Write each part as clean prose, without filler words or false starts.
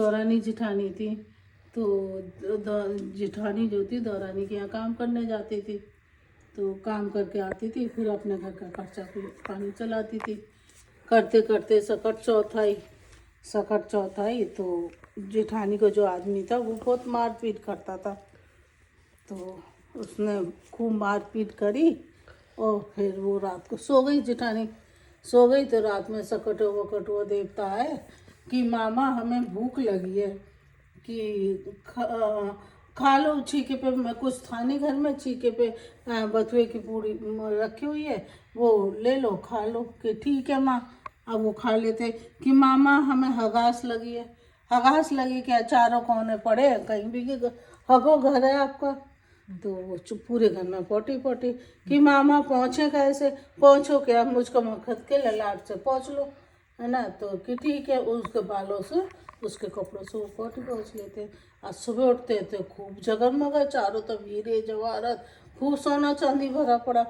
दौरानी जिठानी थी, तो जिठानी जो थी दौरानी के यहाँ काम करने जाती थी, तो काम करके आती थी, फिर अपने घर का खर्चा पानी चलाती थी। करते करते सकट चौथ आई तो जिठानी को जो आदमी था वो बहुत मारपीट करता था, तो उसने खूब मारपीट करी और फिर वो रात को सो गई। जिठानी सो गई तो रात में सकटो वकटो देवता आए कि मामा हमें भूख लगी है, कि खा लो छीके पे, मैं कुछ था नहीं घर में, छीके पे बथुए की पूड़ी रखी हुई है, वो ले लो खा लो। कि ठीक है माँ। अब वो खा लेते कि मामा हमें हगास लगी है। हगास लगी क्या, चारों कोने पड़े हैं कहीं भी कि हगो घर है आपका। तो वो चुप पूरे घर में पोटी पोटी कि मामा पहुँचे कैसे, पहुँचो क्या, मुझको मखत के ललाट से पहुँच लो, है ना। तो कि ठीक है, उसके बालों से उसके कपड़ों से वो पोटी पहुँच लेते। आज सुबह उठते तो खूब जगमगा, चारों तरफ हीरे जवाहरात, खूब सोना चांदी भरा पड़ा।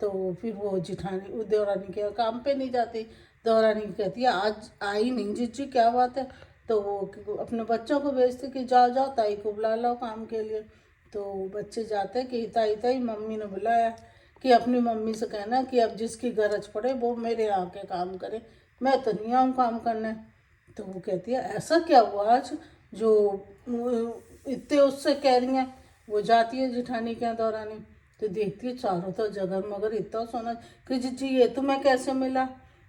तो फिर वो जिठानी देवरानी के काम पे नहीं जाती। देवरानी कहती है आज आई नहीं जीजी, क्या बात है। तो वो अपने बच्चों को भेजती कि जाओ जाओ ताई को बुला लो काम के लिए। तो बच्चे जाते कि ताई ताई मम्मी ने बुलाया, कि अपनी मम्मी से कहना कि अब जिसकी गरज पड़े वो मेरे यहाँ के काम करे, मैं तो नहीं आऊँ काम करने। तो वो कहती है ऐसा क्या हुआ आज जो इतने उससे कह रही हैं। वो जाती है जिठानी के यहाँ दौरानी, तो देखती है चारों तो जगह मगर इतना सोना कि जी ये तुम्हें कैसे मिला,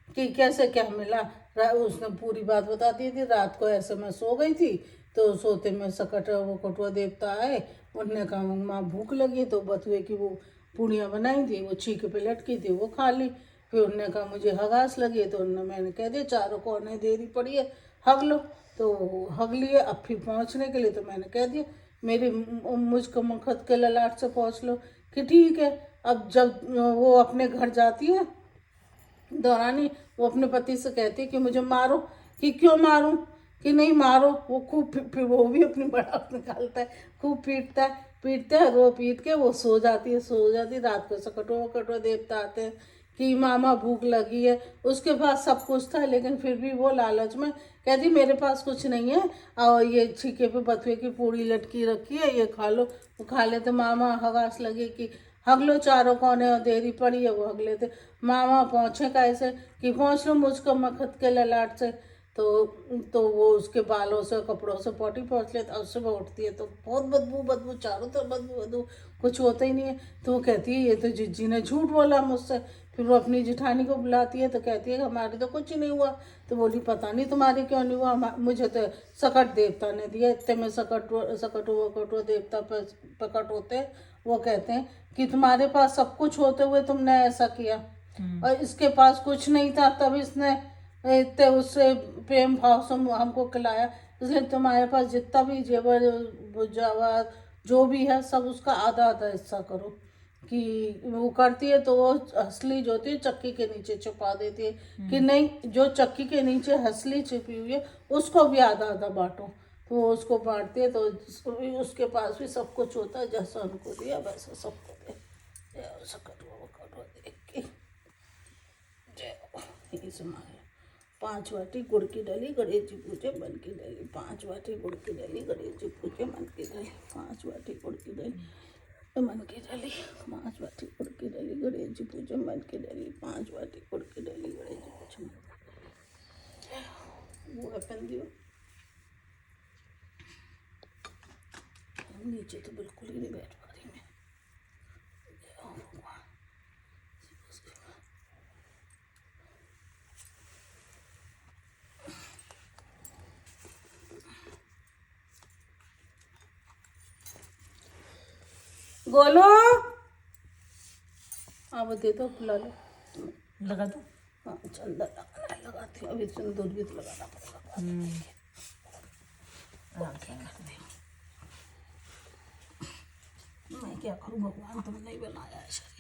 कि कैसे क्या मिला। उसने पूरी बात बता दी थी, रात को ऐसे मैं सो गई थी तो सोते में सकट वो कटुआ देवता आए, उनने कहा माँ भूख लगी, तो बथुए की वो पूड़ियाँ बनाई थी, वो छीक पे लटकी थी, वो खा ली। फिर उनने कहा मुझे हगास लगी, तो मैंने कह दिया चारों कोने देरी पड़ी है हग लो। तो हग लिए। अब फिर पहुँचने के लिए तो मैंने कह दिया मेरी मुझको मखत के ललाट से पहुँच लो। कि ठीक है। अब जब वो अपने घर जाती है दौरानी, वो अपने पति से कहती है कि मुझे मारो। कि क्यों मारूं, कि नहीं मारो। वो खूब फिर वो भी अपनी बड़ा निकालता है, खूब पीटता है, रो पीट के वो सो जाती है। रात को सकटो देवता आते हैं कि मामा भूख लगी है। उसके पास सब कुछ था लेकिन फिर भी वो लालच में कहती मेरे पास कुछ नहीं है, और ये छीके पे बथुए की पूड़ी लटकी रखी है, ये खा लो। वो खा लेते। मामा हगास लगे कि हग लो चारों कोने, और देरी पड़ी है, वो हग लेते। मामा पहुँचे कैसे, कि पहुँच लो मुझको मखत के ललाट से। तो वो उसके बालों से कपड़ों से पोटी पहुँच लेता। और सुबह उठती है तो बहुत बदबू, चारों तरफ बदबू, कुछ होता ही नहीं है। तो वो कहती है ये तो जिज्जी ने झूठ बोला मुझसे। फिर वो अपनी जिठानी को बुलाती है तो कहती है हमारे तो कुछ ही नहीं हुआ। तो बोली पता नहीं तुम्हारे क्यों नहीं हुआ, मुझे तो सकट देवता ने दिया, इतने में सकटो देवता प्रकट होते। वो कहते हैं कि तुम्हारे पास सब कुछ होते हुए तुमने ऐसा किया, और इसके पास कुछ नहीं था तब इसने इतने उससे प्रेम भाव से हमको खिलाया, इसलिए तुम्हारे पास जितना भी जेवर जवाहर जो भी है सब उसका आधा आधा हिस्सा करो। कि वो करती है तो वो हंसली जो होती है चक्की के नीचे छुपा देती है, कि नहीं जो चक्की के नीचे हंसली छिपी हुई है उसको भी आधा आधा बांटो। तो वो उसको बांटती है तो उसके पास भी सब कुछ होता है, जैसा उनको दिया वैसा सबको दे। जय हो सकटो देख के जय हो। इसमें 5 वाटी गुड़ की डली गणेश जी पूजे मन की डली, 5 वाटी गुड़ की डली गणेश जी पूजे मन की डली, 5 वाटी गुड़ की डली मन की डली, 5 वाटी गुड़ की डली गणेश जी पूजे मन की डली, 5 वाटी गुड़ की डली गणेश जी पूजे मन की। वो अपन दियो नीचे तो बिल्कुल ही नहीं बैठ पा रही मैं। गोलो अब दे दो, बुला लो। लगा दो। हाँ चल लगाती हूँ, अभी सिंदूर भी तो लगाना पड़ेगा। मैं क्या करूँ, भगवान तुमने नहीं बनाया है शरीर।